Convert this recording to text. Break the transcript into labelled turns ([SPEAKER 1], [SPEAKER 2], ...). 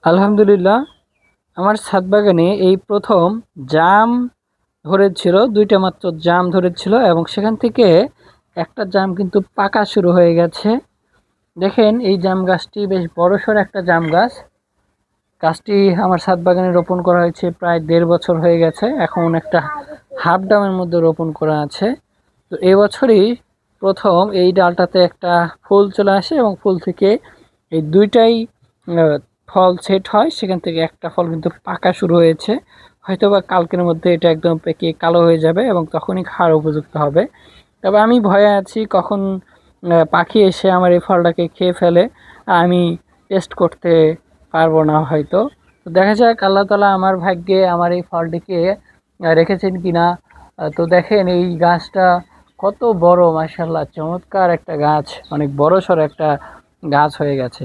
[SPEAKER 1] আলহামদুলিল্লাহ, আমার ছাদ বাগানে এই প্রথম জাম ধরেছিল। ২টা মাত্র জাম ধরেছিল এবং সেখান থেকে একটা জাম কিন্তু পাকা শুরু হয়ে গেছে। দেখেন এই জাম গাছটি বেশ বড়সড় একটা জাম গাছ। গাছটি আমার ছাদ বাগানে রোপণ করা হয়েছে প্রায় ১.৫ বছর হয়ে গেছে। এখন একটা হাফ ডামের মধ্যে রোপণ করা আছে। তো এবছরই প্রথম এই ডালটাতে একটা ফুল চলে আসে এবং ফুল থেকে এই ২টাই ফল সেট হয়। সেখান থেকে একটা ফল কিন্তু পাকা শুরু হয়েছে। হয়তোবা কালকের মধ্যে এটা একদম পেকে কালো হয়ে যাবে এবং তখনই খাওয়ার উপযুক্ত হবে। তবে আমি ভয়ে আছি কখন পাখি এসে আমার এই ফলটাকে খেয়ে ফেলে। আমি টেস্ট করতে পারবো না হয়তো। তো দেখা যাক আল্লাহ তাআলা আমার ভাগ্যে আমার এই ফলটিকে রেখেছেন কিনা। তো দেখেন এই গাছটা কত বড়, মাশাআল্লাহ চমৎকার একটা গাছ, অনেক বড়সড় একটা গাছ হয়ে গেছে।